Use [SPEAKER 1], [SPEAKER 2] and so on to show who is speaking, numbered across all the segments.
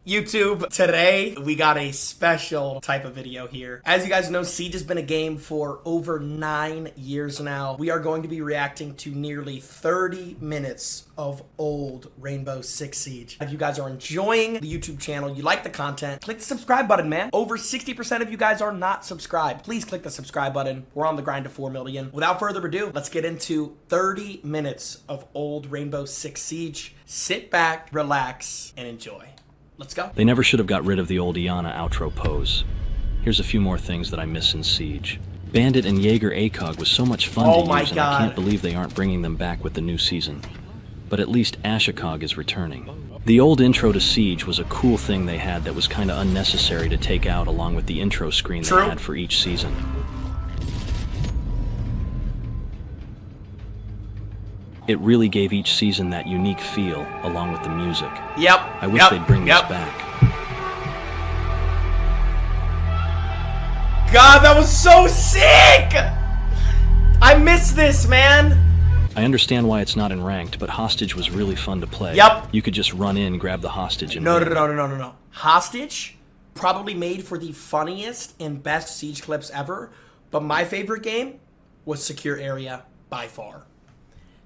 [SPEAKER 1] YouTube, today we got a special type of video here. As you guys know, Siege has been a game for over 9 years now. We are going to be reacting to nearly 30 minutes of old Rainbow Six Siege. If you guys are enjoying the YouTube channel, you like the content, click the subscribe button, man. Over 60% of you guys are not subscribed. Please click the subscribe button. We're on the grind to 4 million. Without further ado, let's get into 30 minutes of old Rainbow Six Siege. Sit back, relax, and enjoy. Let's go.
[SPEAKER 2] They never should have got rid of the old Iana outro pose. Here's a few more things that I miss in Siege. Bandit and Jaeger ACOG was so much fun to use, and I can't believe they aren't bringing them back with the new season. But at least ACOG is returning. The old intro to Siege was a cool thing they had that was kinda unnecessary to take out along with the intro screen they had for each season. It really gave each season that unique feel, along with the music. I wish they'd bring this back.
[SPEAKER 1] God, that was so sick! I miss this, man!
[SPEAKER 2] I understand why it's not in ranked, but Hostage was really fun to play. You could just run in, grab the hostage, and
[SPEAKER 1] No. Hostage, probably made for the funniest and best Siege clips ever, but my favorite game was Secure Area by far.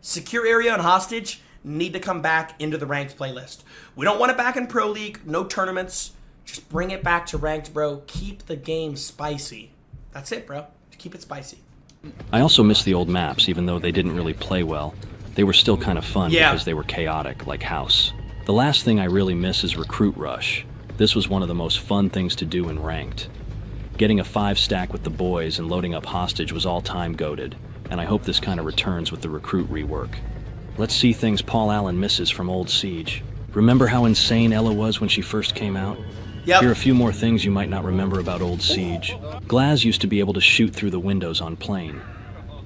[SPEAKER 1] Secure Area and Hostage need to come back into the ranked playlist. We don't want it back in Pro League, no tournaments. Just bring it back to ranked, bro. Keep the game spicy. That's it, bro. Just keep it spicy.
[SPEAKER 2] I also miss the old maps, even though they didn't really play well. They were still kind of fun because they were chaotic, like House. The last thing I really miss is Recruit Rush. This was one of the most fun things to do in ranked. Getting a 5-stack with the boys and loading up Hostage was all-time goated. And I hope this kind of returns with the Recruit rework. Let's see things Paul Allen misses from old Siege. Remember how insane Ella was when she first came out? Here are a few more things you might not remember about old Siege. Glaz used to be able to shoot through the windows on plane.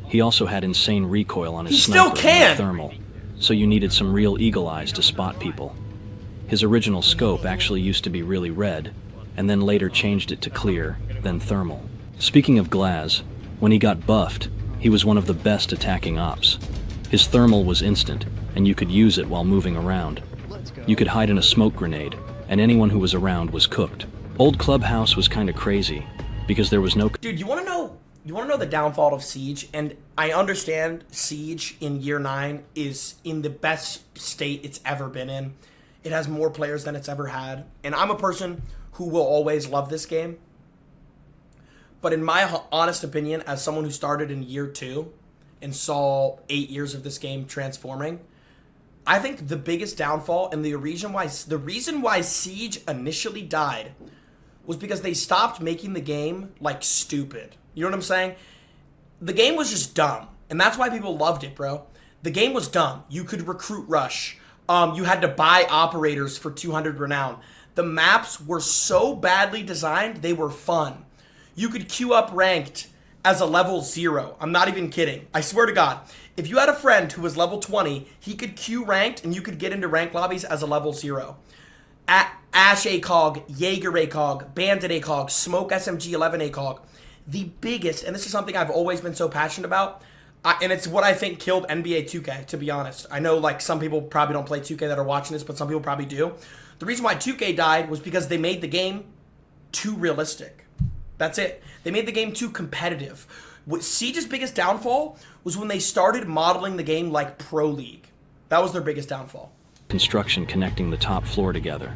[SPEAKER 2] He also had insane recoil on his sniper and thermal, so you needed some real eagle eyes to spot people. His original scope actually used to be really red, and then later changed it to clear, then thermal. Speaking of Glaz, when he got buffed, he was one of the best attacking ops. His thermal was instant, and you could use it while moving around. You could hide in a smoke grenade, and anyone who was around was cooked. Old Clubhouse was kinda crazy, because there was no—
[SPEAKER 1] Dude, you wanna know the downfall of Siege? And I understand Siege in year 9 is in the best state it's ever been in. It has more players than it's ever had. And I'm a person who will always love this game. But in my honest opinion, as someone who started in year 2 and saw 8 years of this game transforming, I think the biggest downfall and the reason why Siege initially died was because they stopped making the game like stupid. You know what I'm saying? The game was just dumb, and that's why people loved it, bro. The game was dumb. You could recruit rush. You had to buy operators for 200 renown. The maps were so badly designed, they were fun. You could queue up ranked as a level 0. I'm not even kidding. I swear to God. If you had a friend who was level 20, he could queue ranked and you could get into ranked lobbies as a level 0. Ash ACOG, Jaeger ACOG, Bandit ACOG, Smoke SMG 11 ACOG. The biggest, and this is something I've always been so passionate about, and it's what I think killed NBA 2K, to be honest. I know like some people probably don't play 2K that are watching this, but some people probably do. The reason why 2K died was because they made the game too realistic. That's it. They made the game too competitive. What Siege's biggest downfall was when they started modeling the game like Pro League. That was their biggest downfall.
[SPEAKER 2] Construction connecting the top floor together.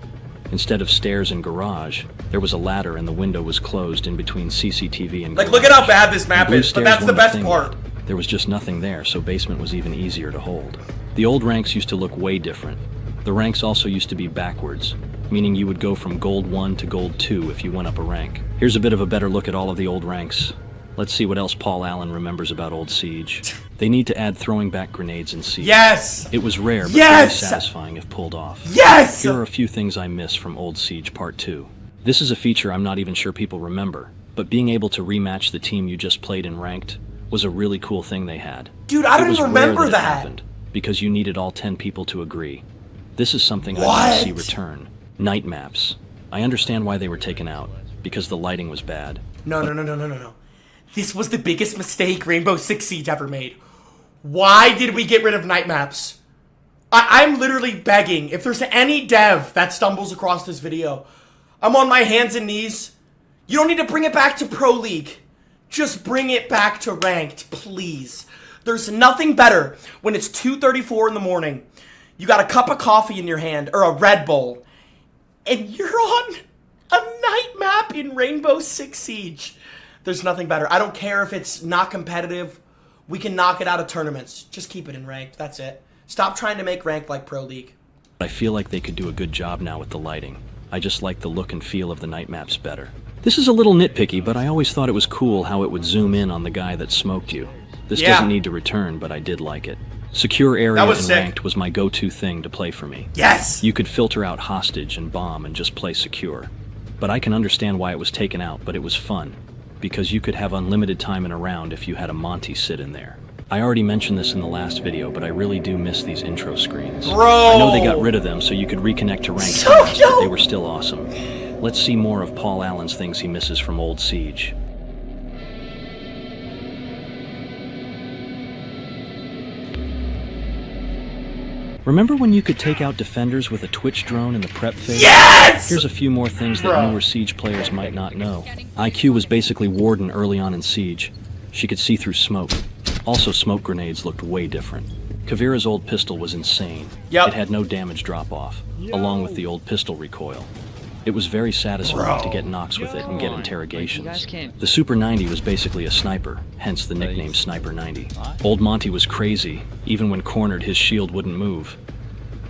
[SPEAKER 2] Instead of stairs and garage, there was a ladder and the window was closed in between CCTV and garage.
[SPEAKER 1] Like, look at how bad this map is, but that's the best part.
[SPEAKER 2] There was just nothing there, so basement was even easier to hold. The old ranks used to look way different. The ranks also used to be backwards, meaning you would go from Gold 1 to Gold 2 if you went up a rank. Here's a bit of a better look at all of the old ranks. Let's see what else Paul Allen remembers about old Siege. They need to add throwing back grenades in Siege. It was rare, but very satisfying if pulled off. Here are a few things I miss from old Siege Part 2. This is a feature I'm not even sure people remember, but being able to rematch the team you just played in ranked was a really cool thing they had.
[SPEAKER 1] Dude, I don't even remember that.
[SPEAKER 2] It happened, because you needed all 10 people to agree. This is something I'd like to see return. Night maps. I understand why they were taken out, because the lighting was bad.
[SPEAKER 1] No. This was the biggest mistake Rainbow Six Siege ever made. Why did we get rid of night maps? I'm literally begging. If there's any dev that stumbles across this video, I'm on my hands and knees. You don't need to bring it back to Pro League. Just bring it back to ranked, please. There's nothing better when it's 2:34 in the morning. You got a cup of coffee in your hand, or a Red Bull, and you're on a night map in Rainbow Six Siege. There's nothing better. I don't care if it's not competitive. We can knock it out of tournaments. Just keep it in ranked. That's it. Stop trying to make ranked like Pro League.
[SPEAKER 2] I feel like they could do a good job now with the lighting. I just like the look and feel of the night maps better. This is a little nitpicky, but I always thought it was cool how it would zoom in on the guy that smoked you. This doesn't need to return, but I did like it. Secure area and ranked was my go-to thing to play for me.
[SPEAKER 1] Yes!
[SPEAKER 2] You could filter out hostage and bomb and just play secure. But I can understand why it was taken out, but it was fun. Because you could have unlimited time in a round if you had a Monty sit in there. I already mentioned this in the last video, but I really do miss these intro screens.
[SPEAKER 1] Bro!
[SPEAKER 2] I know they got rid of them so you could reconnect to ranked teams, but they were still awesome. Let's see more of Paul Allen's things he misses from old Siege. Remember when you could take out defenders with a Twitch drone in the prep phase?
[SPEAKER 1] Yes!
[SPEAKER 2] Here's a few more things that newer Siege players might not know. IQ was basically Warden early on in Siege. She could see through smoke. Also, smoke grenades looked way different. Kavira's old pistol was insane. It had no damage drop-off, along with the old pistol recoil. It was very satisfying to get knocks with it and get interrogations. The Super 90 was basically a sniper, hence the nickname Sniper 90. Old Monty was crazy. Even when cornered, his shield wouldn't move.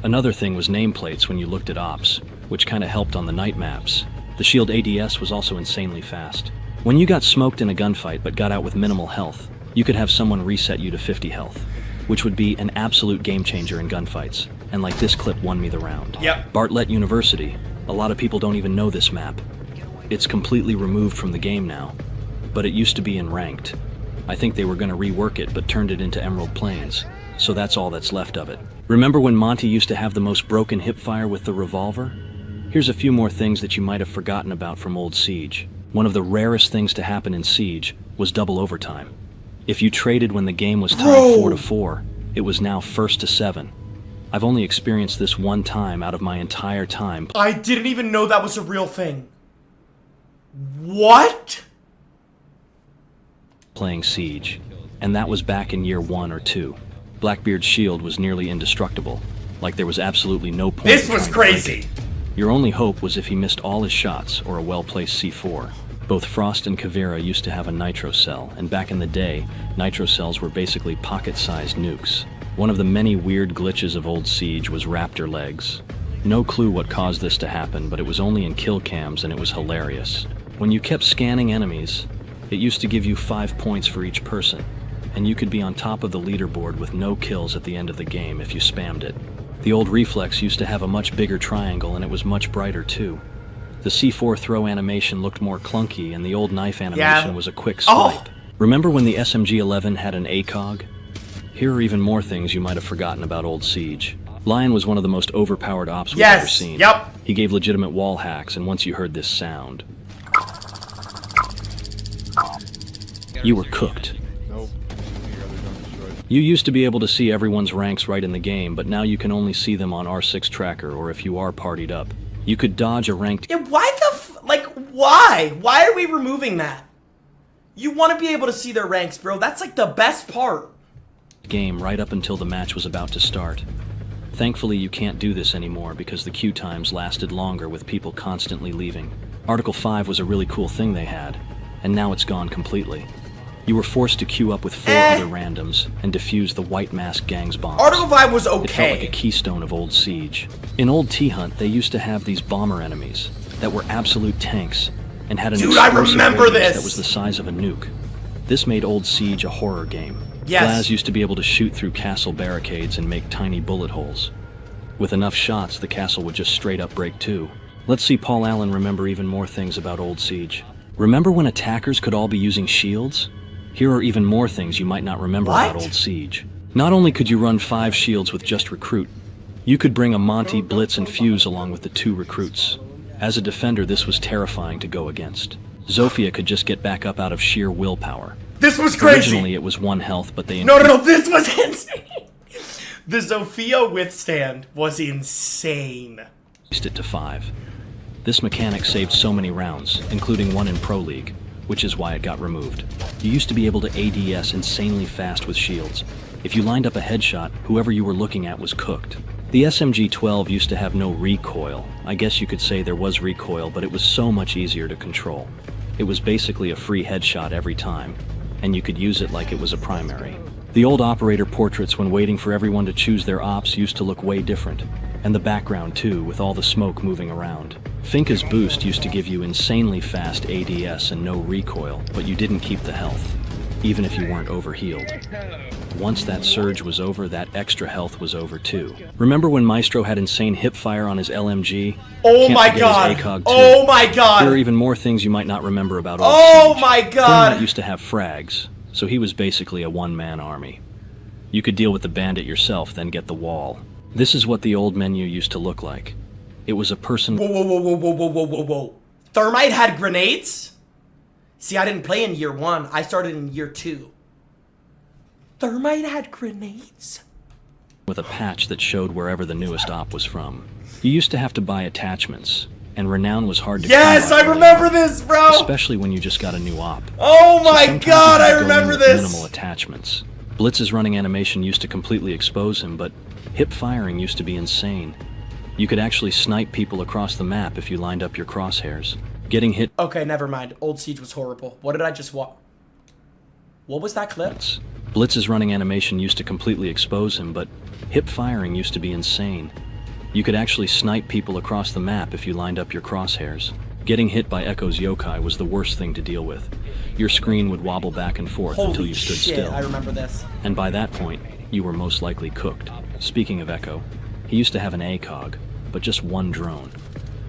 [SPEAKER 2] Another thing was nameplates when you looked at ops, which kinda helped on the night maps. The shield ADS was also insanely fast. When you got smoked in a gunfight but got out with minimal health, you could have someone reset you to 50 health, which would be an absolute game changer in gunfights, and like this clip won me the round. Bartlett University. A lot of people don't even know this map. It's completely removed from the game now, but it used to be in ranked. I think they were going to rework it but turned it into Emerald Plains, so that's all that's left of it. Remember when Monty used to have the most broken hipfire with the revolver? Here's a few more things that you might have forgotten about from old Siege. One of the rarest things to happen in Siege was double overtime. If you traded when the game was tied 4-4, it was now 1-7. I've only experienced this one time out of my entire time.
[SPEAKER 1] I didn't even know that was a real thing. What?
[SPEAKER 2] Playing Siege. And that was back in year 1 or 2. Blackbeard's shield was nearly indestructible. Like there was absolutely no point.
[SPEAKER 1] This was crazy.
[SPEAKER 2] Your only hope was if he missed all his shots or a well-placed C4. Both Frost and Kavira used to have a nitro cell, and back in the day, nitro cells were basically pocket-sized nukes. One of the many weird glitches of old Siege was raptor legs. No clue what caused this to happen, but it was only in kill cams and it was hilarious. When you kept scanning enemies, it used to give you 5 points for each person, and you could be on top of the leaderboard with no kills at the end of the game if you spammed it. The old reflex used to have a much bigger triangle and it was much brighter too. The C4 throw animation looked more clunky and the old knife animation was a quick swipe. Remember when the SMG-11 had an ACOG? Here are even more things you might have forgotten about old Siege. Lion was one of the most overpowered ops we've ever seen. He gave legitimate wall hacks, and once you heard this sound, you were cooked. You used to be able to see everyone's ranks right in the game, but now you can only see them on R6 tracker or if you are partied up. You could dodge a ranked...
[SPEAKER 1] Yeah, why why? Why are we removing that? You want to be able to see their ranks, bro. That's like the best part.
[SPEAKER 2] Game right up until the match was about to start. Thankfully, you can't do this anymore because the queue times lasted longer with people constantly leaving. Article 5 was a really cool thing they had, and now it's gone completely. You were forced to queue up with 4 other randoms and defuse the White Mask Gang's bombs.
[SPEAKER 1] Article 5 was okay.
[SPEAKER 2] It felt like a keystone of old Siege. In old T-Hunt, they used to have these bomber enemies that were absolute tanks and had an explosive radius that was the size of a nuke. This made old Siege a horror game. Glaz used to be able to shoot through castle barricades and make tiny bullet holes. With enough shots, the castle would just straight up break too. Let's see Paul Allen remember even more things about old Siege. Remember when attackers could all be using shields? Here are even more things you might not remember about old Siege. Not only could you run 5 shields with just Recruit, you could bring a Monty, Blitz, and Fuse along with the 2 recruits. As a defender, this was terrifying to go against. Zofia could just get back up out of sheer willpower.
[SPEAKER 1] This was crazy!
[SPEAKER 2] Originally, it was 1 health, but they...
[SPEAKER 1] No, this was insane! The Zofia withstand was insane.
[SPEAKER 2] Increased it to 5. This mechanic saved so many rounds, including one in Pro League, which is why it got removed. You used to be able to ADS insanely fast with shields. If you lined up a headshot, whoever you were looking at was cooked. The SMG-12 used to have no recoil. I guess you could say there was recoil, but it was so much easier to control. It was basically a free headshot every time, and you could use it like it was a primary. The old operator portraits when waiting for everyone to choose their ops used to look way different, and the background too, with all the smoke moving around. Finka's boost used to give you insanely fast ADS and no recoil, but you didn't keep the health, even if you weren't overhealed. Once that surge was over, that extra health was over too. Remember when Maestro had insane hip fire on his LMG?
[SPEAKER 1] Oh my god! Oh my god!
[SPEAKER 2] There are even more things you might not remember about old
[SPEAKER 1] Oh
[SPEAKER 2] Siege.
[SPEAKER 1] my god!
[SPEAKER 2] Thermite used to have frags, so he was basically a one-man army. You could deal with the bandit yourself, then get the wall. This is what the old menu used to look like. It was a person...
[SPEAKER 1] Whoa, whoa, whoa, whoa, whoa, whoa, whoa, whoa, whoa. Thermite had grenades? See, I didn't play in year 1. I started in year 2. Thermite had grenades?
[SPEAKER 2] With a patch that showed wherever the newest op was from. You used to have to buy attachments, and renown was hard to come
[SPEAKER 1] Yes,
[SPEAKER 2] by
[SPEAKER 1] I remember this, bro!
[SPEAKER 2] especially when you just got a new op.
[SPEAKER 1] Oh my
[SPEAKER 2] sometimes
[SPEAKER 1] god,
[SPEAKER 2] you had
[SPEAKER 1] I
[SPEAKER 2] to go in
[SPEAKER 1] remember
[SPEAKER 2] with
[SPEAKER 1] this!
[SPEAKER 2] Minimal attachments. Blitz's running animation used to completely expose him, but hip firing used to be insane. You could actually snipe people across the map if you lined up your crosshairs. Getting hit...
[SPEAKER 1] Okay, never mind. Old Siege was horrible. What did I just watch? What was that clip?
[SPEAKER 2] Blitz's running animation used to completely expose him, but hip firing used to be insane. You could actually snipe people across the map if you lined up your crosshairs. Getting hit by Echo's yokai was the worst thing to deal with. Your screen would wobble back and forth until you stood still.
[SPEAKER 1] I remember this.
[SPEAKER 2] And by that point, you were most likely cooked. Speaking of Echo, he used to have an ACOG, but just one drone.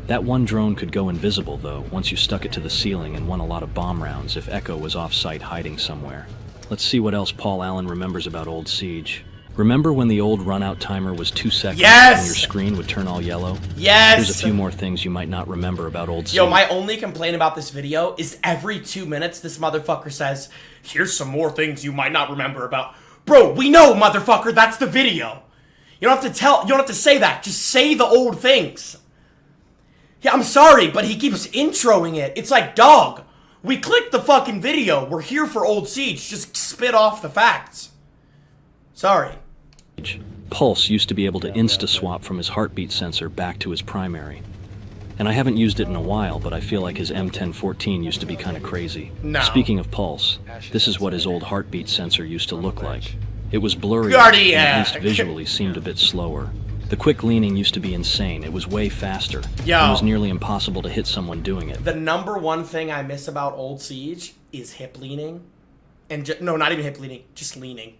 [SPEAKER 2] That one drone could go invisible, though, once you stuck it to the ceiling and won a lot of bomb rounds if Echo was off-site hiding somewhere. Let's see what else Paul Allen remembers about Old Siege. Remember when the old run-out timer was 2 seconds
[SPEAKER 1] yes!
[SPEAKER 2] and your screen would turn all yellow?
[SPEAKER 1] Yes!
[SPEAKER 2] Here's a few more things you might not remember about Old Siege.
[SPEAKER 1] Yo, my only complaint about this video is every 2 minutes this motherfucker says, here's some more things you might not remember about. Bro, we know, motherfucker, that's the video. You don't have to say that. Just say the old things. Yeah, I'm sorry, but he keeps introing it. It's like, dog, we clicked the fucking video. We're here for Old Siege. Just spit off the facts. Sorry.
[SPEAKER 2] Pulse used to be able to insta-swap from his heartbeat sensor back to his primary. And I haven't used it in a while, but I feel like his M1014 used to be kind of crazy.
[SPEAKER 1] No.
[SPEAKER 2] Speaking of Pulse, this is what his old heartbeat sensor used to look like. It was blurry,
[SPEAKER 1] Cardiac.
[SPEAKER 2] and at least visually seemed a bit slower. The quick leaning used to be insane. It was way faster.
[SPEAKER 1] Yo.
[SPEAKER 2] It was nearly impossible to hit someone doing it.
[SPEAKER 1] The number one thing I miss about Old Siege is hip leaning. And no, not even hip leaning, just leaning.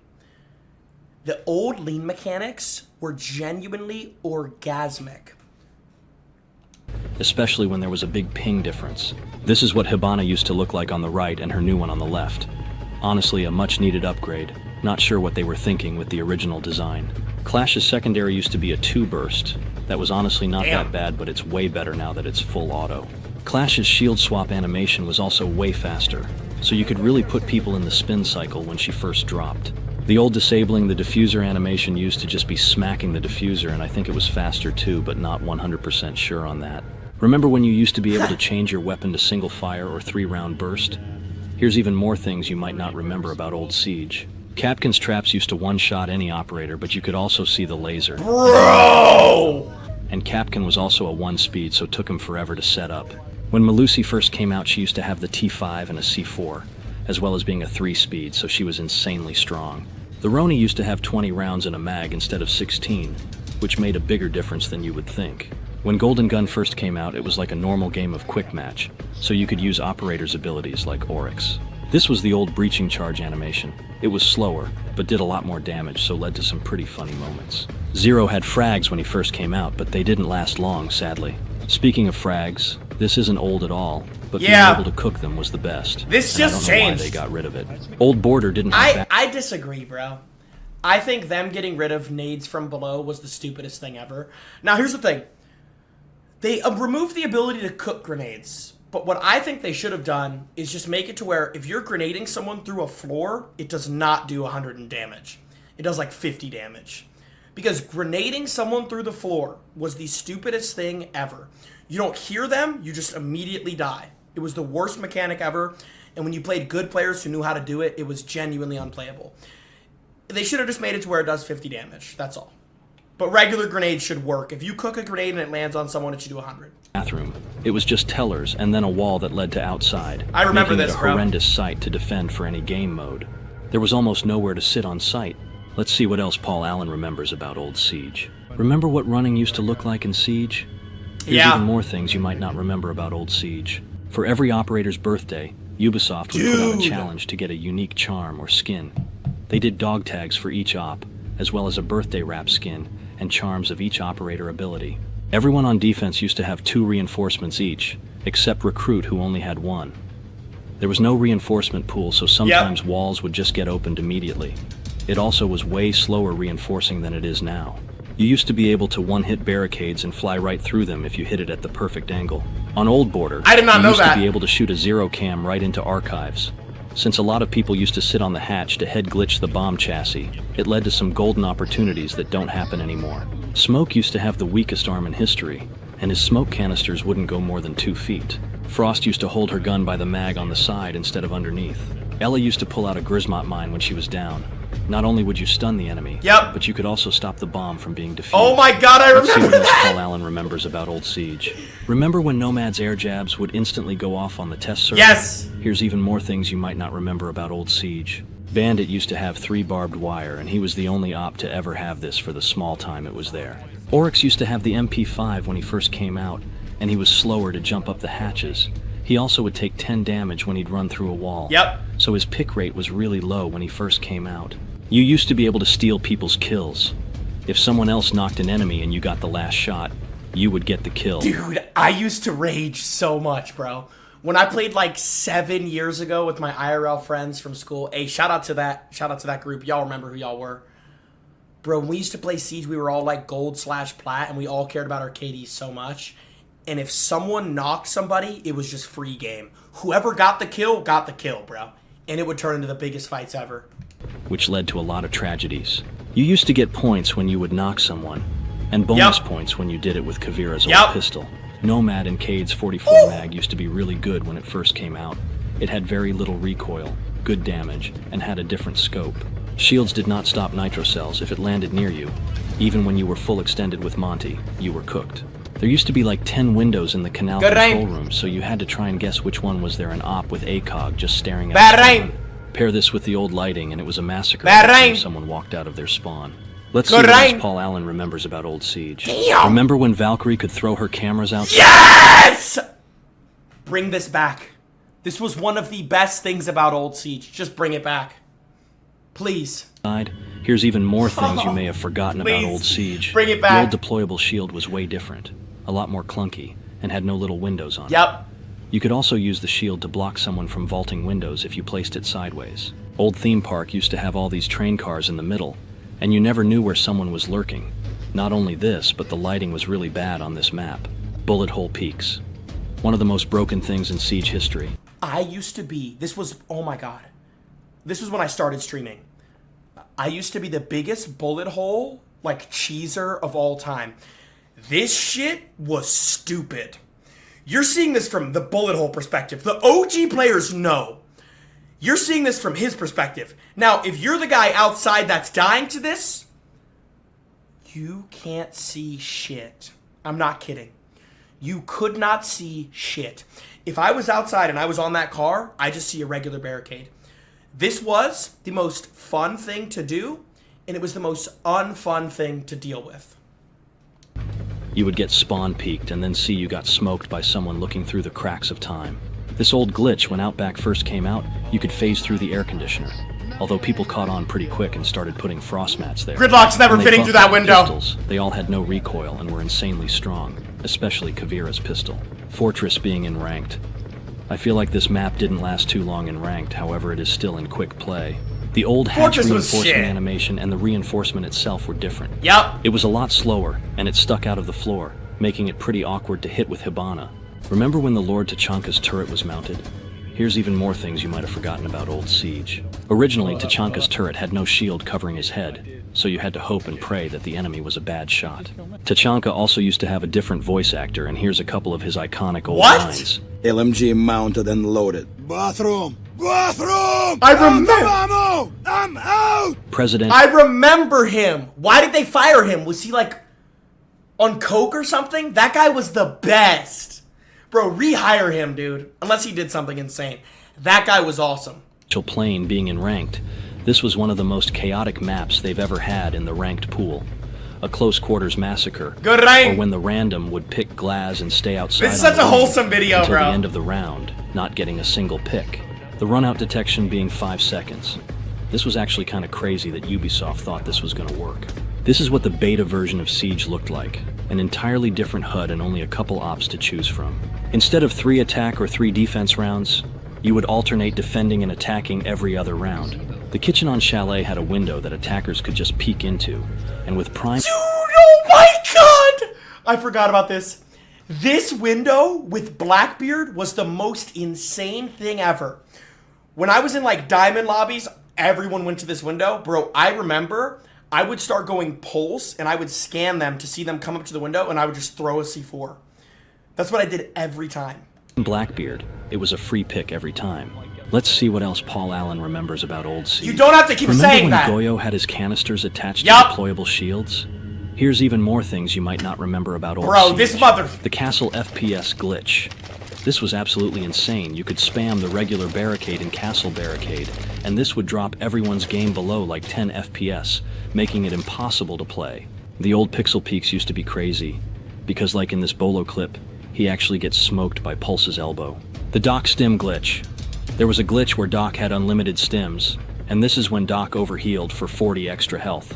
[SPEAKER 1] The old lean mechanics were genuinely orgasmic.
[SPEAKER 2] Especially when there was a big ping difference. This is what Hibana used to look like on the right and her new one on the left. Honestly, a much needed upgrade. Not sure what they were thinking with the original design. Clash's secondary used to be a 2-burst. That was honestly not that bad, but it's way better now that it's full auto. Clash's shield swap animation was also way faster, so you could really put people in the spin cycle when she first dropped. The old disabling the diffuser animation used to just be smacking the diffuser, and I think it was faster too, but not 100% sure on that. Remember when you used to be able to change your weapon to single fire or 3-round burst? Here's even more things you might not remember about Old Siege. Kapkan's traps used to one-shot any operator, but you could also see the laser.
[SPEAKER 1] Bro!
[SPEAKER 2] And Kapkan was also a 1-speed, so it took him forever to set up. When Malusi first came out, she used to have the T5 and a C4, as well as being a 3-speed, so she was insanely strong. The Roni used to have 20 rounds in a mag instead of 16, which made a bigger difference than you would think. When Golden Gun first came out, it was like a normal game of quick match, so you could use operators' abilities like Oryx. This was the old breaching charge animation. It was slower, but did a lot more damage, so led to some pretty funny moments. Zero had frags when he first came out, but they didn't last long, sadly. Speaking of frags, this isn't old at all, but being able to cook them was the best.
[SPEAKER 1] This just
[SPEAKER 2] I don't know
[SPEAKER 1] changed.
[SPEAKER 2] why they got rid of it. Old Border didn't have
[SPEAKER 1] I disagree, bro. I think them getting rid of nades from below was the stupidest thing ever. Now, here's the thing. They removed the ability to cook grenades. But what I think they should have done is just make it to where if you're grenading someone through a floor, it does not do 100 damage. It does like 50 damage. Because grenading someone through the floor was the stupidest thing ever. You don't hear them, you just immediately die. It was the worst mechanic ever, and when you played good players who knew how to do it, it was genuinely unplayable. They should have just made it to where it does 50 damage, that's all. But regular grenades should work. If you cook a grenade and it lands on someone, it should do 100.
[SPEAKER 2] Bathroom. It was just tellers and then a wall that led to outside.
[SPEAKER 1] I remember this,
[SPEAKER 2] bro. Making it a horrendous sight to defend for any game mode. There was almost nowhere to sit on site. Let's see what else Paul Allen remembers about old Siege. Remember what running used to look like in Siege? Here's even more things you might not remember about old Siege. For every operator's birthday, Ubisoft would put out a challenge to get a unique charm or skin. They did dog tags for each op, as well as a birthday wrap skin and charms of each operator ability. Everyone on defense used to have 2 reinforcements each, except Recruit, who only had 1. There was no reinforcement pool, so sometimes walls would just get opened immediately. It also was way slower reinforcing than it is now. You used to be able to one-hit barricades and fly right through them if you hit it at the perfect angle. On Old Border,
[SPEAKER 1] I did not know that.
[SPEAKER 2] You used to be able to shoot a zero cam right into archives. Since a lot of people used to sit on the hatch to head glitch the bomb chassis, it led to some golden opportunities that don't happen anymore. Smoke used to have the weakest arm in history, and his smoke canisters wouldn't go more than 2 feet. Frost used to hold her gun by the mag on the side instead of underneath. Ella used to pull out a Grismot mine when she was down. Not only would you stun the enemy, but you could also stop the bomb from being defused.
[SPEAKER 1] Oh my god, I remember that!
[SPEAKER 2] Let's see what else Paul Allen remembers about old Siege. Remember when Nomad's air jabs would instantly go off on the test server?
[SPEAKER 1] Yes!
[SPEAKER 2] Here's even more things you might not remember about old Siege. Bandit used to have 3 barbed wire, and he was the only op to ever have this for the small time it was there. Oryx used to have the MP5 when he first came out, and he was slower to jump up the hatches. He also would take 10 damage when he'd run through a wall. So his pick rate was really low when he first came out. You used to be able to steal people's kills. If someone else knocked an enemy and you got the last shot, you would get the kill.
[SPEAKER 1] Dude, I used to rage so much, bro. When I played like 7 years ago with my IRL friends from school, hey, shout out to that group. Y'all remember who y'all were. Bro, when we used to play Siege, we were all like gold/plat, and we all cared about our KDs so much. And if someone knocked somebody, it was just free game. Whoever got the kill, bro. And it would turn into the biggest fights ever.
[SPEAKER 2] Which led to a lot of tragedies. You used to get points when you would knock someone, and bonus points when you did it with Kavira's old pistol. Nomad and Cade's 44 mag used to be really good when it first came out. It had very little recoil, good damage, and had a different scope. Shields did not stop nitro cells if it landed near you. Even when you were full extended with Monty, you were cooked. There used to be like 10 windows in the canal control room, so you had to try and guess which one was there an op with ACOG just staring at the spawn. Pair this with the old lighting, and it was a massacre if someone walked out of their spawn. Let's see what else Paul Allen remembers about old Siege. Remember when Valkyrie could throw her cameras outside?
[SPEAKER 1] Yes! Bring this back. This was one of the best things about old Siege. Just bring it back. Please.
[SPEAKER 2] Here's even more things you may have forgotten about old Siege.
[SPEAKER 1] Bring it back.
[SPEAKER 2] The old deployable shield was way different, a lot more clunky, and had no little windows on it. You could also use the shield to block someone from vaulting windows if you placed it sideways. Old Theme Park used to have all these train cars in the middle, and you never knew where someone was lurking. Not only this, but the lighting was really bad on this map. Bullet hole peaks. One of the most broken things in Siege history.
[SPEAKER 1] I used to be, oh my god. This was when I started streaming. I used to be the biggest bullet hole, like, cheeser of all time. This shit was stupid. You're seeing this from the bullet hole perspective. The OG players know. You're seeing this from his perspective. Now, if you're the guy outside that's dying to this, you can't see shit. I'm not kidding. You could not see shit. If I was outside and I was on that car, I just see a regular barricade. This was the most fun thing to do, and it was the most unfun thing to deal with.
[SPEAKER 2] You would get spawn peeked and then see you got smoked by someone looking through the cracks of time. This old glitch, when Outback first came out, you could phase through the air conditioner. Although people caught on pretty quick and started putting frost mats there.
[SPEAKER 1] Gridlock's never fitting through that window.
[SPEAKER 2] Pistols, they all had no recoil and were insanely strong, especially Kavira's pistol. Fortress being in ranked. I feel like this map didn't last too long in ranked, however it is still in quick play. The old hatch reinforcement animation and the reinforcement itself were different. It was a lot slower, and it stuck out of the floor, making it pretty awkward to hit with Hibana. Remember when the Lord Tachanka's turret was mounted? Here's even more things you might have forgotten about old Siege. Originally, Tachanka's turret had no shield covering his head, so you had to hope and pray that the enemy was a bad shot. Tachanka also used to have a different voice actor, and here's a couple of his iconic old lines.
[SPEAKER 3] LMG mounted and loaded. Bathroom! Bathroom!
[SPEAKER 1] I remember.
[SPEAKER 3] I'm out!
[SPEAKER 2] President.
[SPEAKER 1] I remember him. Why did they fire him? Was he like on coke or something? That guy was the best. Bro, rehire him, dude. Unless he did something insane. That guy was awesome.
[SPEAKER 2] Plane being in ranked, this was one of the most chaotic maps they've ever had in the ranked pool. A close quarters massacre.
[SPEAKER 1] Good rank.
[SPEAKER 2] Or when the random would pick Glaz and stay outside.
[SPEAKER 1] This is such a wholesome video,
[SPEAKER 2] until
[SPEAKER 1] bro.
[SPEAKER 2] the end of the round, not getting a single pick. The run-out detection being 5 seconds. This was actually kind of crazy that Ubisoft thought this was going to work. This is what the beta version of Siege looked like. An entirely different HUD and only a couple ops to choose from. Instead of 3 attack or 3 defense rounds, you would alternate defending and attacking every other round. The kitchen on Chalet had a window that attackers could just peek into, and with prime—
[SPEAKER 1] Dude, oh my god! I forgot about this. This window with Blackbeard was the most insane thing ever. When I was in like diamond lobbies, everyone went to this window. Bro, I remember I would start going pulse and I would scan them to see them come up to the window and I would just throw a C4. That's what I did every time.
[SPEAKER 2] Blackbeard, it was a free pick every time. Let's see what else Paul Allen remembers about old Siege.
[SPEAKER 1] You don't have to keep saying that.
[SPEAKER 2] Remember when Goyo had his canisters attached to deployable shields? Here's even more things you might not remember about old Siege.
[SPEAKER 1] Bro, this mother...
[SPEAKER 2] The castle FPS glitch. This was absolutely insane. You could spam the regular barricade and castle barricade, and this would drop everyone's game below like 10 FPS, making it impossible to play. The old pixel peaks used to be crazy, because like in this Bolo clip, he actually gets smoked by Pulse's elbow. The Doc stim glitch. There was a glitch where Doc had unlimited stims, and this is when Doc overhealed for 40 extra health.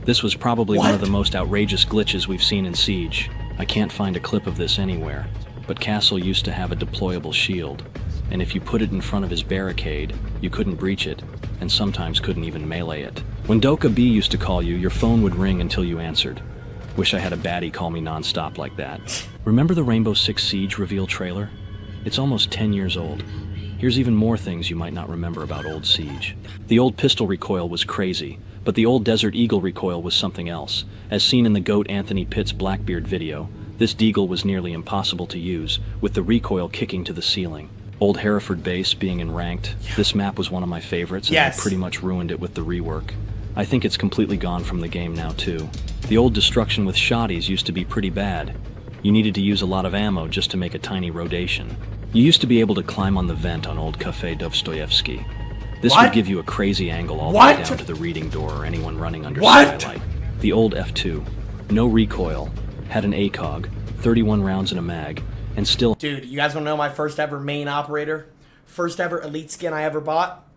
[SPEAKER 2] This was probably one of the most outrageous glitches we've seen in Siege. I can't find a clip of this anywhere, but Castle used to have a deployable shield, and if you put it in front of his barricade, you couldn't breach it, and sometimes couldn't even melee it. When Doka B used to call you, your phone would ring until you answered. Wish I had a baddie call me non-stop like that. Remember the Rainbow Six Siege reveal trailer? It's almost 10 years old. Here's even more things you might not remember about old Siege. The old pistol recoil was crazy, but the old Desert Eagle recoil was something else. As seen in the GOAT Anthony Pitts Blackbeard video, this deagle was nearly impossible to use, with the recoil kicking to the ceiling. Old Hereford base being in ranked, this map was one of my favorites, and I pretty much ruined it with the rework. I think it's completely gone from the game now too. The old destruction with shotties used to be pretty bad. You needed to use a lot of ammo just to make a tiny rotation. You used to be able to climb on the vent on old Cafe Dostoevsky. This would give you a crazy angle all the way down to the reading door or anyone running under skylight. The old F2, no recoil, had an ACOG, 31 rounds in a mag, and still—
[SPEAKER 1] Dude, you guys want to know my first ever main operator? First ever elite skin I ever bought?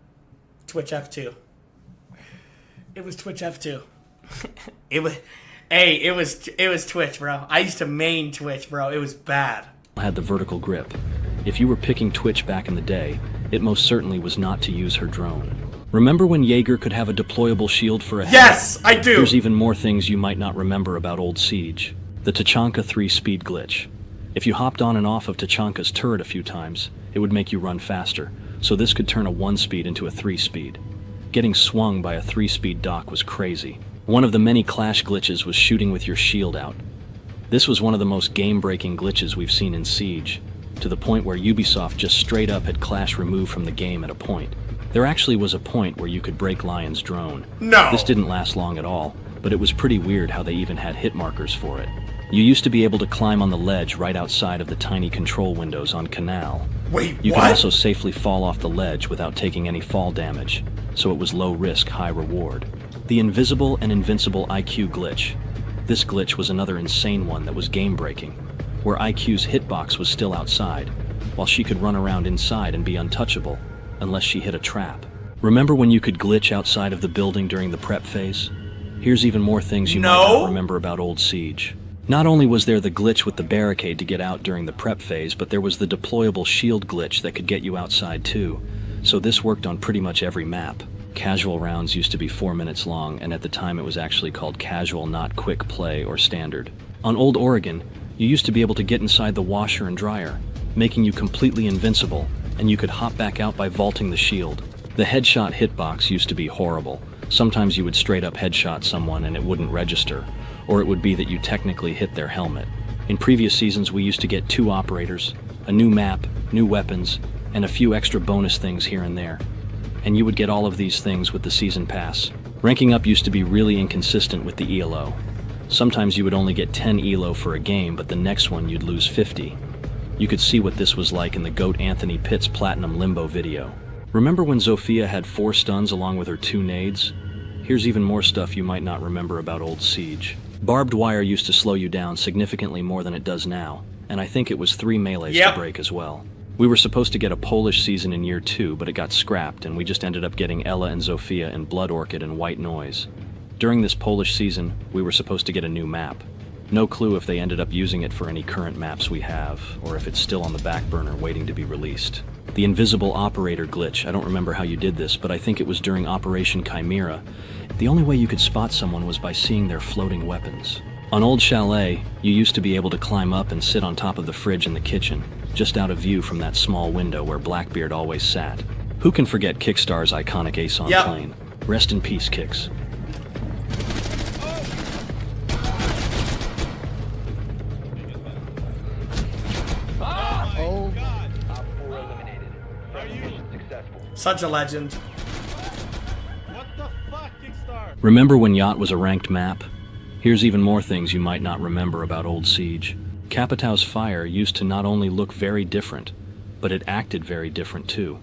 [SPEAKER 1] Twitch F2. It was Twitch F2. It was Twitch, bro. I used to main Twitch, bro. It was bad.
[SPEAKER 2] Had the vertical grip. If you were picking Twitch back in the day, it most certainly was not to use her drone. Remember when Jaeger could have a deployable shield for a head?
[SPEAKER 1] Yes, I do!
[SPEAKER 2] There's even more things you might not remember about old Siege. The Tachanka 3 speed glitch. If you hopped on and off of Tachanka's turret a few times, it would make you run faster, so this could turn a 1 speed into a 3 speed. Getting swung by a 3 speed Doc was crazy. One of the many clash glitches was shooting with your shield out. This was one of the most game-breaking glitches we've seen in Siege, to the point where Ubisoft just straight up had Clash removed from the game at a point. There actually was a point where you could break Lion's drone.
[SPEAKER 1] No!
[SPEAKER 2] This didn't last long at all, but it was pretty weird how they even had hit markers for it. You used to be able to climb on the ledge right outside of the tiny control windows on Canal.
[SPEAKER 1] Wait,
[SPEAKER 2] you could also safely fall off the ledge without taking any fall damage, so it was low risk, high reward. The invisible and invincible IQ glitch. This glitch was another insane one that was game-breaking, where IQ's hitbox was still outside, while she could run around inside and be untouchable, unless she hit a trap. Remember when you could glitch outside of the building during the prep phase? Here's even more things you might not remember about old Siege. Not only was there the glitch with the barricade to get out during the prep phase, but there was the deployable shield glitch that could get you outside too, so this worked on pretty much every map. Casual rounds used to be 4 minutes long, and at the time it was actually called casual, not quick play or standard. On Old Oregon, you used to be able to get inside the washer and dryer, making you completely invincible, and you could hop back out by vaulting the shield. The headshot hitbox used to be horrible. Sometimes you would straight up headshot someone and it wouldn't register, or it would be that you technically hit their helmet. In previous seasons, we used to get 2 operators, a new map, new weapons, and a few extra bonus things here and there. And you would get all of these things with the season pass. Ranking up used to be really inconsistent with the ELO. Sometimes you would only get 10 ELO for a game, but the next one you'd lose 50. You could see what this was like in the GOAT Anthony Pitts Platinum Limbo video. Remember when Zofia had 4 stuns along with her 2 nades? Here's even more stuff you might not remember about old Siege. Barbed wire used to slow you down significantly more than it does now, and I think it was 3 melees to break as well. We were supposed to get a Polish season in year 2, but it got scrapped, and we just ended up getting Ella and Zofia in Blood Orchid and White Noise. During this Polish season, we were supposed to get a new map. No clue if they ended up using it for any current maps we have, or if it's still on the back burner waiting to be released. The invisible operator glitch, I don't remember how you did this, but I think it was during Operation Chimera. The only way you could spot someone was by seeing their floating weapons. On Old Chalet, you used to be able to climb up and sit on top of the fridge in the kitchen, just out of view from that small window where Blackbeard always sat. Who can forget Kickstar's iconic Ace on Plane? Rest in peace, Kicks.
[SPEAKER 1] Such a legend.
[SPEAKER 4] What the fuck, Kickstarter?
[SPEAKER 2] Remember when Yacht was a ranked map? Here's even more things you might not remember about Old Siege. Capitau's Fire used to not only look very different, but it acted very different too.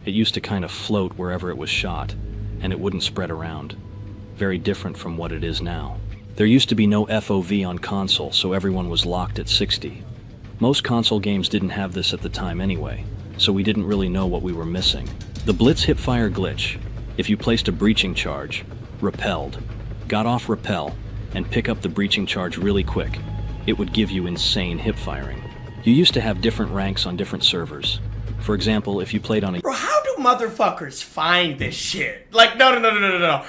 [SPEAKER 2] It used to kind of float wherever it was shot, and it wouldn't spread around. Very different from what it is now. There used to be no FOV on console, so everyone was locked at 60. Most console games didn't have this at the time anyway, so we didn't really know what we were missing. The Blitz hipfire glitch. If you placed a breaching charge, repelled, got off repel, and pick up the breaching charge really quick, it would give you insane hip firing. You used to have different ranks on different servers. For example, if you played on a...
[SPEAKER 1] Bro, how do motherfuckers find this shit? Like, no.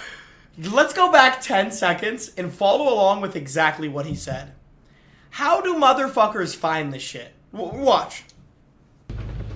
[SPEAKER 1] Let's go back 10 seconds and follow along with exactly what he said. How do motherfuckers find this shit? Watch.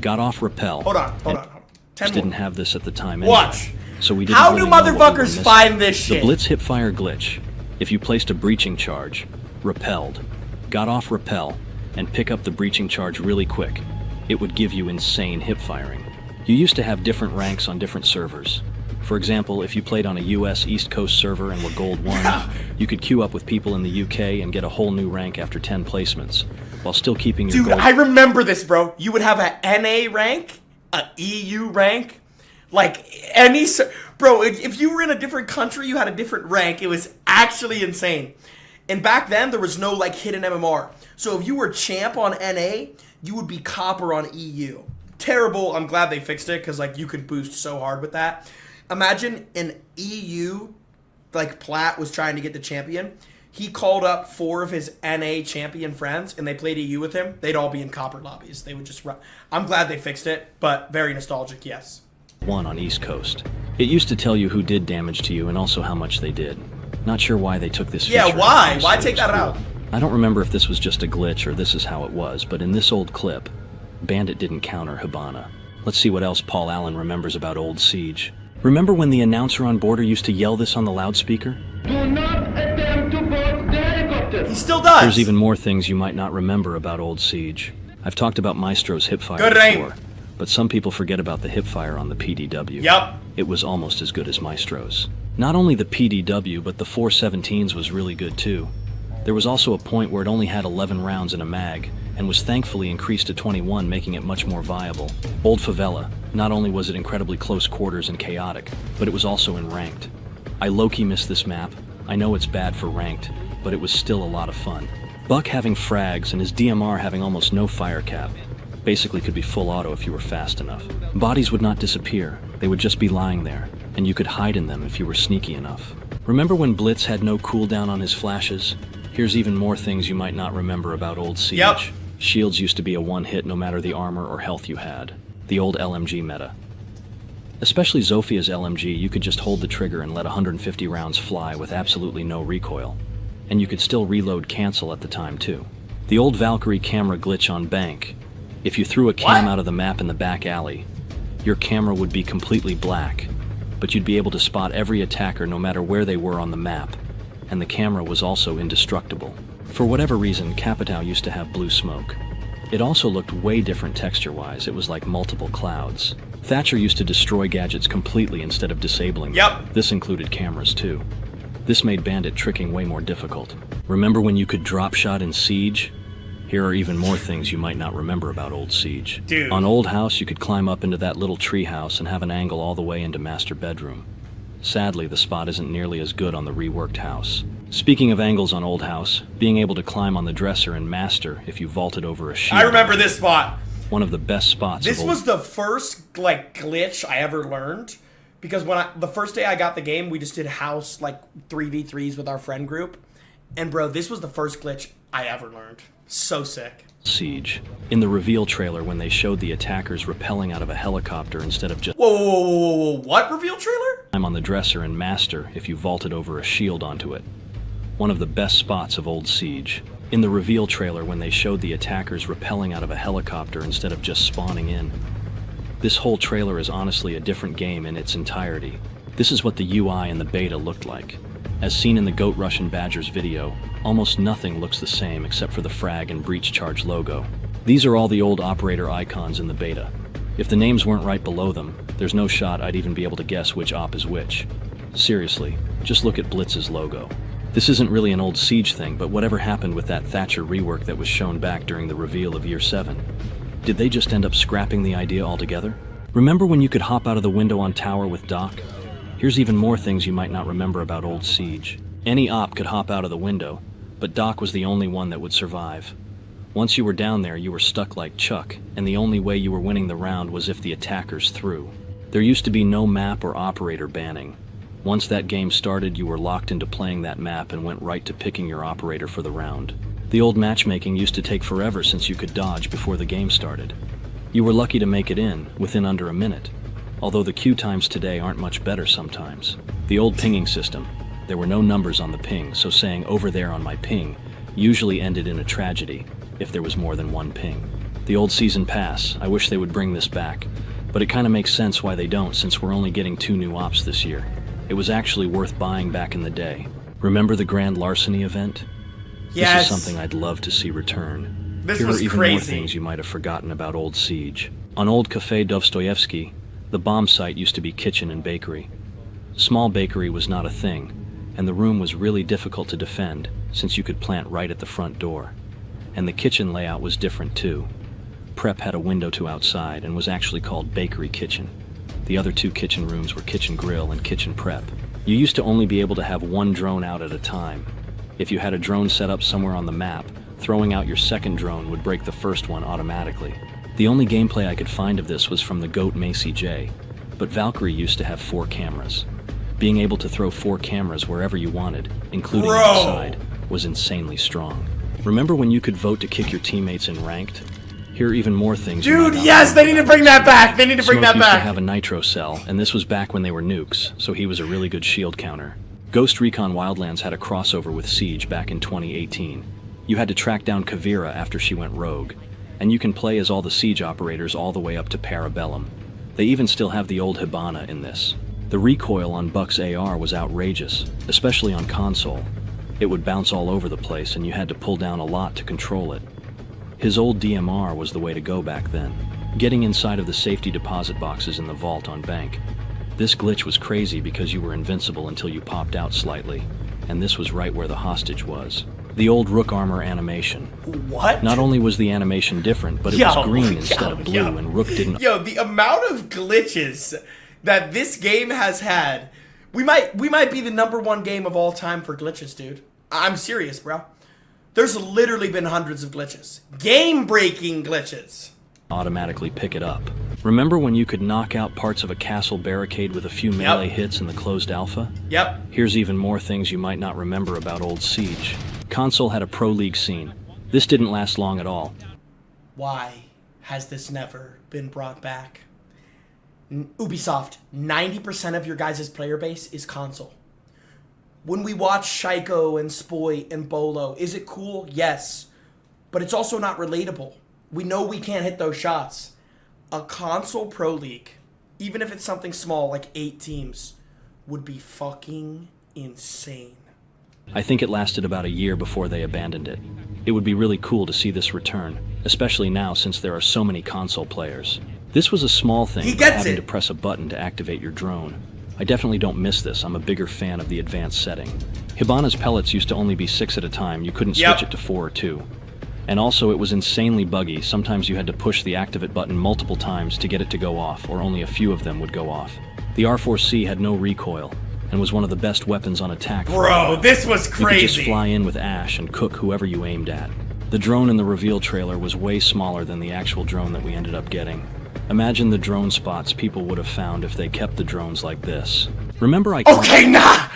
[SPEAKER 2] Got off repel.
[SPEAKER 1] Hold on. 10
[SPEAKER 2] Didn't
[SPEAKER 1] more.
[SPEAKER 2] have this at the time anyway.
[SPEAKER 1] Watch.
[SPEAKER 2] So we didn't
[SPEAKER 1] How
[SPEAKER 2] really
[SPEAKER 1] do
[SPEAKER 2] know what we were
[SPEAKER 1] motherfuckers
[SPEAKER 2] missing.
[SPEAKER 1] find this shit?
[SPEAKER 2] The Blitz hipfire glitch. If you placed a breaching charge, repelled, got off repel, and pick up the breaching charge really quick, it would give you insane hip firing. You used to have different ranks on different servers. For example, if you played on a US East Coast server and were Gold 1, you could queue up with people in the UK and get a whole new rank after 10 placements, while still keeping your
[SPEAKER 1] Dude,
[SPEAKER 2] gold.
[SPEAKER 1] I remember this, bro. You would have a NA rank, a EU rank, like any... Bro, if you were in a different country, you had a different rank. It was actually insane. And back then, there was no, like, hidden MMR. So if you were champ on NA, you would be copper on EU. Terrible. I'm glad they fixed it, because, like, you could boost so hard with that. Imagine an EU, like, Plat was trying to get the champion. He called up 4 of his NA champion friends, and they played EU with him. They'd all be in copper lobbies. They would just run. I'm glad they fixed it, but very nostalgic, yes.
[SPEAKER 2] 1 on East Coast. It used to tell you who did damage to you and also how much they did. Not sure why they took this feature out.
[SPEAKER 1] Yeah, why?
[SPEAKER 2] Honestly,
[SPEAKER 1] Why
[SPEAKER 2] it
[SPEAKER 1] take
[SPEAKER 2] was
[SPEAKER 1] that
[SPEAKER 2] cool.
[SPEAKER 1] out?
[SPEAKER 2] I don't remember if this was just a glitch or this is how it was, but in this old clip, Bandit didn't counter Hibana. Let's see what else Paul Allen remembers about Old Siege. Remember when the announcer on Border used to yell this on the loudspeaker?
[SPEAKER 5] Do not attempt to board the helicopter.
[SPEAKER 1] He still does.
[SPEAKER 2] There's even more things you might not remember about Old Siege. I've talked about Maestro's hipfire
[SPEAKER 1] Good
[SPEAKER 2] before,
[SPEAKER 1] name.
[SPEAKER 2] but some people forget about the hipfire on the PDW.
[SPEAKER 1] Yep.
[SPEAKER 2] It was almost as good as Maestro's. Not only the PDW, but the 417s was really good too. There was also a point where it only had 11 rounds in a mag, and was thankfully increased to 21, making it much more viable. Old Favela, not only was it incredibly close quarters and chaotic, but it was also in ranked. I low-key miss this map. I know it's bad for ranked, but it was still a lot of fun. Buck having frags and his DMR having almost no fire cap. Basically could be full auto if you were fast enough. Bodies would not disappear, they would just be lying there, and you could hide in them if you were sneaky enough. Remember when Blitz had no cooldown on his flashes? Here's even more things you might not remember about Old Siege.
[SPEAKER 1] Yep.
[SPEAKER 2] Shields used to be a one-hit no matter the armor or health you had. The old LMG meta. Especially Zofia's LMG, you could just hold the trigger and let 150 rounds fly with absolutely no recoil. And you could still reload cancel at the time too. The old Valkyrie camera glitch on Bank. If you threw a cam out of the map in the back alley, your camera would be completely black, but you'd be able to spot every attacker no matter where they were on the map, and the camera was also indestructible. For whatever reason, Capitao used to have blue smoke. It also looked way different texture-wise. It was like multiple clouds. Thatcher used to destroy gadgets completely instead of disabling them. This included cameras too. This made bandit tricking way more difficult. Remember when you could drop shot in Siege? Here are even more things you might not remember about old Siege.
[SPEAKER 1] Dude.
[SPEAKER 2] On Old House, you could climb up into that little tree house and have an angle all the way into master bedroom. Sadly, the spot isn't nearly as good on the reworked house. Speaking of angles on Old House, being able to climb on the dresser in master if you vaulted over a shield.
[SPEAKER 1] I remember this spot.
[SPEAKER 2] One of the best spots.
[SPEAKER 1] This was the first like glitch I ever learned, because the first day I got the game, we just did house like 3v3s with our friend group, and bro, this was the first glitch I ever learned. So sick.
[SPEAKER 2] Siege. In the reveal trailer when they showed the attackers rappelling out of a helicopter instead of just
[SPEAKER 1] Whoa, what reveal trailer?
[SPEAKER 2] I'm on the dresser in master if you vaulted over a shield onto it. One of the best spots of old Siege. In the reveal trailer when they showed the attackers rappelling out of a helicopter instead of just spawning in. This whole trailer is honestly a different game in its entirety. This is what the UI in the beta looked like. As seen in the Goat Russian Badgers video, almost nothing looks the same except for the frag and breach charge logo. These are all the old operator icons in the beta. If the names weren't right below them, there's no shot I'd even be able to guess which op is which. Seriously, just look at Blitz's logo. This isn't really an old Siege thing, but whatever happened with that Thatcher rework that was shown back during the reveal of Year 7? Did they just end up scrapping the idea altogether? Remember when you could hop out of the window on tower with Doc? Here's even more things you might not remember about old Siege. Any op could hop out of the window, but Doc was the only one that would survive. Once you were down there, you were stuck like Chuck, and the only way you were winning the round was if the attackers threw. There used to be no map or operator banning. Once that game started, you were locked into playing that map and went right to picking your operator for the round. The old matchmaking used to take forever since you could dodge before the game started. You were lucky to make it in, within under a minute, although the queue times today aren't much better sometimes. The old pinging system, there were no numbers on the ping, so saying "over there on my ping" usually ended in a tragedy if there was more than one ping. The old season pass, I wish they would bring this back, but it kinda makes sense why they don't since we're only getting 2 new ops this year. It was actually worth buying back in the day. Remember the Grand Larceny event?
[SPEAKER 1] Yes.
[SPEAKER 2] This is something I'd love to see return.
[SPEAKER 1] This
[SPEAKER 2] Here
[SPEAKER 1] was
[SPEAKER 2] are even
[SPEAKER 1] crazy.
[SPEAKER 2] more things you might have forgotten about old Siege. On old Café Dostoevsky, the bomb site used to be kitchen and bakery. Small bakery was not a thing, and the room was really difficult to defend since you could plant right at the front door. And the kitchen layout was different too. Prep had a window to outside and was actually called Bakery Kitchen. The other 2 kitchen rooms were Kitchen Grill and Kitchen Prep. You used to only be able to have 1 drone out at a time. If you had a drone set up somewhere on the map, throwing out your second drone would break the first one automatically. The only gameplay I could find of this was from the GOAT Macy J, but Valkyrie used to have 4 cameras. Being able to throw 4 cameras wherever you wanted, including outside, was insanely strong. Remember when you could vote to kick your teammates in ranked? Here are even more things.
[SPEAKER 1] Dude, yes, they need to bring that back. They need to bring that
[SPEAKER 2] Smoke used
[SPEAKER 1] back.
[SPEAKER 2] to have a nitro cell, and this was back when they were nukes, so he was a really good shield counter. Ghost Recon Wildlands had a crossover with Siege back in 2018. You had to track down Kavira after she went rogue, and you can play as all the Siege operators all the way up to Parabellum. They even still have the old Hibana in this. The recoil on Buck's AR was outrageous, especially on console. It would bounce all over the place and you had to pull down a lot to control it. His old DMR was the way to go back then, getting inside of the safety deposit boxes in the vault on bank. This glitch was crazy because you were invincible until you popped out slightly, and this was right where the hostage was. The old Rook armor animation.
[SPEAKER 1] What?
[SPEAKER 2] Not only was the animation different, but it was green instead of blue, and Rook didn't...
[SPEAKER 1] Yo, the amount of glitches that this game has had, we might be the #1 game of all time for glitches, dude. I'm serious, bro. There's literally been hundreds of glitches. Game-breaking glitches.
[SPEAKER 2] Automatically pick it up. Remember when you could knock out parts of a castle barricade with a few melee hits in the closed alpha?
[SPEAKER 1] Yep.
[SPEAKER 2] Here's even more things you might not remember about old Siege. Console had a Pro League scene. This didn't last long at all.
[SPEAKER 1] Why has this never been brought back? Ubisoft, 90% of your guys' player base is console. When we watch Shaiko and Spoy and Bolo, is it cool? Yes. But it's also not relatable. We know we can't hit those shots. A console pro league, even if it's something small like 8 teams, would be fucking insane.
[SPEAKER 2] I think it lasted about a year before they abandoned it. It would be really cool to see this return, especially now since there are so many console players. This was a small thing,
[SPEAKER 1] He gets
[SPEAKER 2] having
[SPEAKER 1] it.
[SPEAKER 2] to press a button to activate your drone. I definitely don't miss this. I'm a bigger fan of the advanced setting. Hibana's pellets used to only be 6 at a time. You couldn't switch it to 4 or 2. And also, it was insanely buggy. Sometimes you had to push the activate button multiple times to get it to go off, or only a few of them would go off. The R4C had no recoil, and was one of the best weapons on attack.
[SPEAKER 1] Bro, this was crazy.
[SPEAKER 2] You could just fly in with Ash and cook whoever you aimed at. The drone in the reveal trailer was way smaller than the actual drone that we ended up getting. Imagine the drone spots people would have found if they kept the drones like this. Remember
[SPEAKER 1] Okay, nah!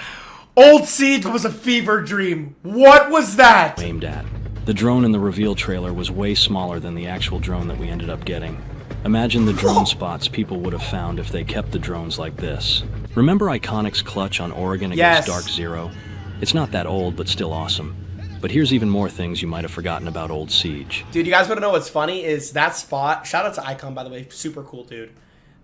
[SPEAKER 1] Old Siege was a fever dream. What was that?
[SPEAKER 2] aimed at. The drone in the reveal trailer was way smaller than the actual drone that we ended up getting. Imagine the drone spots people would have found if they kept the drones like this. Remember Iconic's clutch on Oregon against Dark Zero? It's not that old, but still awesome. But here's even more things you might have forgotten about Old Siege.
[SPEAKER 1] Dude, you guys want to know what's funny is that spot, shout out to Icon, by the way, super cool dude.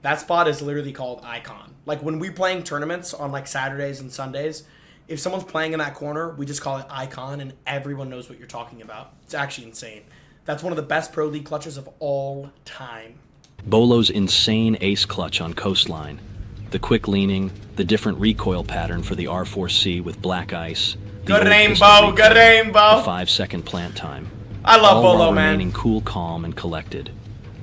[SPEAKER 1] That spot is literally called Icon. Like when we're playing tournaments on like Saturdays and Sundays, if someone's playing in that corner, we just call it Icon and everyone knows what you're talking about. It's actually insane. That's one of the best Pro League clutches of all time.
[SPEAKER 2] Bolo's insane ace clutch on Coastline. The quick leaning, the different recoil pattern for the R4C with black ice.
[SPEAKER 1] Good rainbow, good rainbow.
[SPEAKER 2] The 5-second plant time.
[SPEAKER 1] I love
[SPEAKER 2] all
[SPEAKER 1] Bolo,
[SPEAKER 2] while
[SPEAKER 1] man.
[SPEAKER 2] remaining cool, calm, and collected.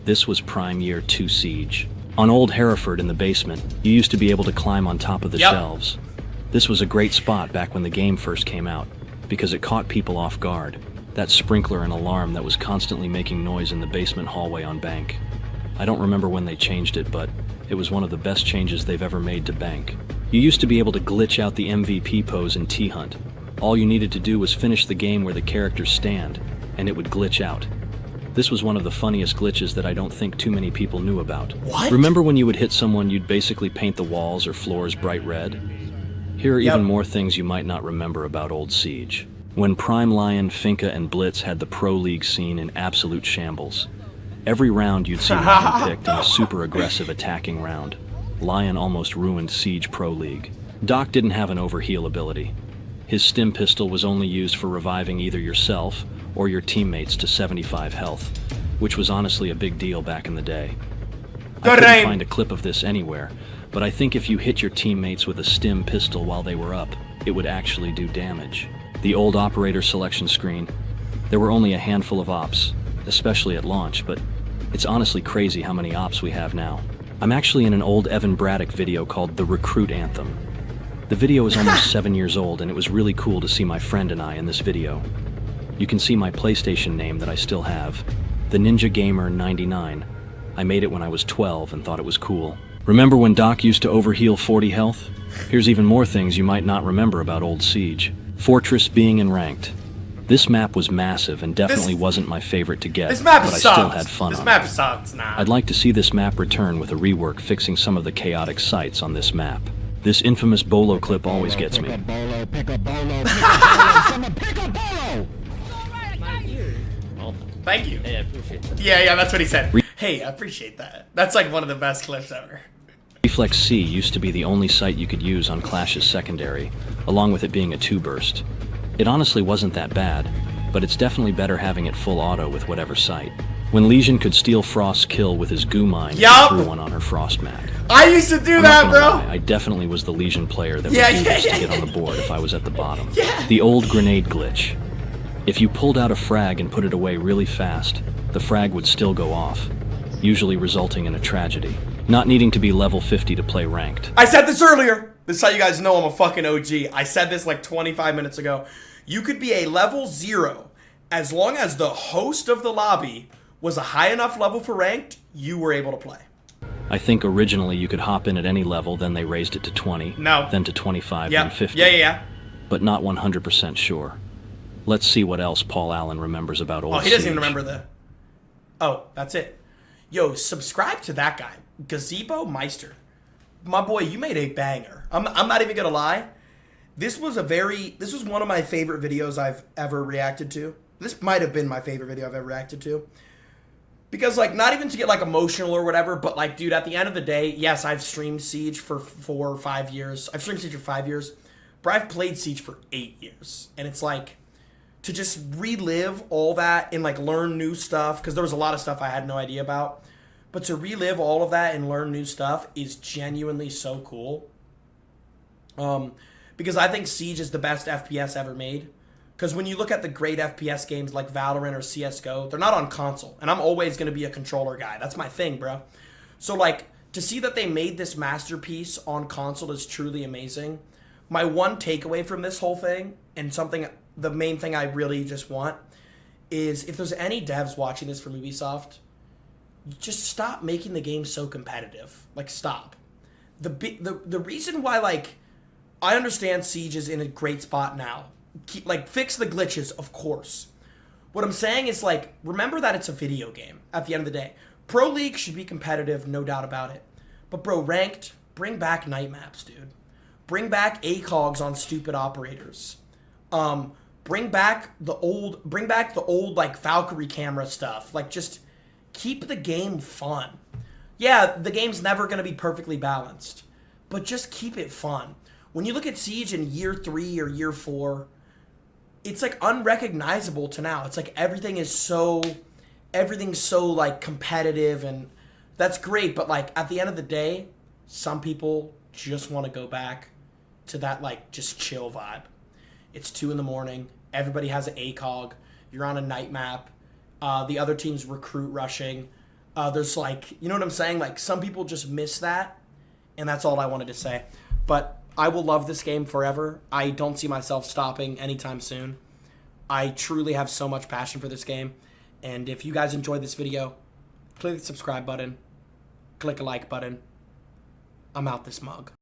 [SPEAKER 2] This was Prime Year 2 Siege. On Old Hereford in the basement, you used to be able to climb on top of the shelves. This was a great spot back when the game first came out, because it caught people off guard. That sprinkler and alarm that was constantly making noise in the basement hallway on Bank. I don't remember when they changed it, but it was one of the best changes they've ever made to Bank. You used to be able to glitch out the MVP pose in T-Hunt. All you needed to do was finish the game where the characters stand, and it would glitch out. This was one of the funniest glitches that I don't think too many people knew about.
[SPEAKER 1] What?
[SPEAKER 2] Remember when you would hit someone, you'd basically paint the walls or floors bright red? Here are even more things you might not remember about Old Siege. When Prime Lion, Finka, and Blitz had the Pro League scene in absolute shambles. Every round you'd see Lion picked in a super aggressive attacking round. Lion almost ruined Siege Pro League. Doc didn't have an overheal ability. His stim pistol was only used for reviving either yourself or your teammates to 75 health, which was honestly a big deal back in the day. I couldn't find a clip of this anywhere, but I think if you hit your teammates with a stim pistol while they were up, it would actually do damage. The old operator selection screen, there were only a handful of ops, especially at launch, but it's honestly crazy how many ops we have now. I'm actually in an old Evan Braddock video called The Recruit Anthem. The video is almost 7 years old, and it was really cool to see my friend and I in this video. You can see my PlayStation name that I still have, the Ninja Gamer 99. I made it when I was 12 and thought it was cool. Remember when Doc used to overheal 40 health? Here's even more things you might not remember about Old Siege. Fortress being in ranked. This map was massive and definitely wasn't my favorite to get,
[SPEAKER 1] This map
[SPEAKER 2] but I
[SPEAKER 1] sucks.
[SPEAKER 2] still had fun
[SPEAKER 1] This
[SPEAKER 2] on
[SPEAKER 1] map
[SPEAKER 2] it.
[SPEAKER 1] sucks now.
[SPEAKER 2] I'd like to see this map return with a rework fixing some of the chaotic sites on this map. This infamous Bolo clip always gets me.
[SPEAKER 3] Bolo, pick a bolo, pick a bolo, someone pick a bolo!
[SPEAKER 1] Thank you.
[SPEAKER 6] Hey, I appreciate that.
[SPEAKER 1] Yeah, that's what he said. Hey, I appreciate that. That's like one of the best clips ever.
[SPEAKER 2] Reflex C used to be the only site you could use on Clash's secondary, along with it being a 2-burst. It honestly wasn't that bad, but it's definitely better having it full auto with whatever site. When Legion could steal Frost's kill with his goo mine, he threw one on her Frost mat.
[SPEAKER 1] I used to do
[SPEAKER 2] I'm
[SPEAKER 1] that,
[SPEAKER 2] not gonna
[SPEAKER 1] bro.
[SPEAKER 2] lie, I definitely was the Legion player that
[SPEAKER 1] Yeah,
[SPEAKER 2] was easiest
[SPEAKER 1] yeah,
[SPEAKER 2] to get on the board if I was at the bottom.
[SPEAKER 1] Yeah.
[SPEAKER 2] The old grenade glitch. If you pulled out a frag and put it away really fast, the frag would still go off, usually resulting in a tragedy. Not needing to be level 50 to play ranked.
[SPEAKER 1] I said this earlier. This is how you guys know I'm a fucking OG. I said this like 25 minutes ago. You could be a level 0 as long as the host of the lobby was a high enough level for ranked, you were able to play.
[SPEAKER 2] I think originally you could hop in at any level, then they raised it to 20,
[SPEAKER 1] No.
[SPEAKER 2] then to 25,
[SPEAKER 1] Yeah.
[SPEAKER 2] then 50.
[SPEAKER 1] Yeah.
[SPEAKER 2] But not 100% sure. Let's see what else Paul Allen remembers about Old
[SPEAKER 1] Oh, he doesn't even
[SPEAKER 2] Siege.
[SPEAKER 1] remember the... Oh, that's it. Yo, subscribe to that guy. Gazebo Meister. My boy, you made a banger. I'm not even gonna lie. This was one of my favorite videos I've ever reacted to. This might have been my favorite video I've ever reacted to. Because, like, not even to get, like, emotional or whatever, but, like, dude, at the end of the day, yes, I've streamed Siege for 4 or 5 years. I've streamed Siege for 5 years, but I've played Siege for 8 years. And it's, like, to just relive all that and, like, learn new stuff, because there was a lot of stuff I had no idea about. But to relive all of that and learn new stuff is genuinely so cool. Because I think Siege is the best FPS ever made. Because when you look at the great FPS games like Valorant or CSGO, they're not on console. And I'm always going to be a controller guy. That's my thing, bro. So, like, to see that they made this masterpiece on console is truly amazing. My one takeaway from this whole thing, and the main thing I really just want, is if there's any devs watching this from Ubisoft, just stop making the game so competitive. Like, stop. The reason why, like, I understand Siege is in a great spot now. Fix the glitches, of course. What I'm saying is, like, remember that it's a video game at the end of the day. Pro League should be competitive, no doubt about it. But, bro, ranked, bring back night maps, dude. Bring back ACOGs on stupid operators. Bring back the old, like, Valkyrie camera stuff. Like, just keep the game fun. Yeah, the game's never going to be perfectly balanced. But just keep it fun. When you look at Siege in year 3 or year 4, it's like unrecognizable to now. It's like everything's so like competitive, and that's great. But like at the end of the day, some people just want to go back to that like just chill vibe. It's 2 a.m. Everybody has an ACOG. You're on a night map. The other team's recruit rushing. There's like, you know what I'm saying? Like some people just miss that, and that's all I wanted to say. But I will love this game forever. I don't see myself stopping anytime soon. I truly have so much passion for this game. And if you guys enjoyed this video, click the subscribe button. Click a like button. I'm out this mug.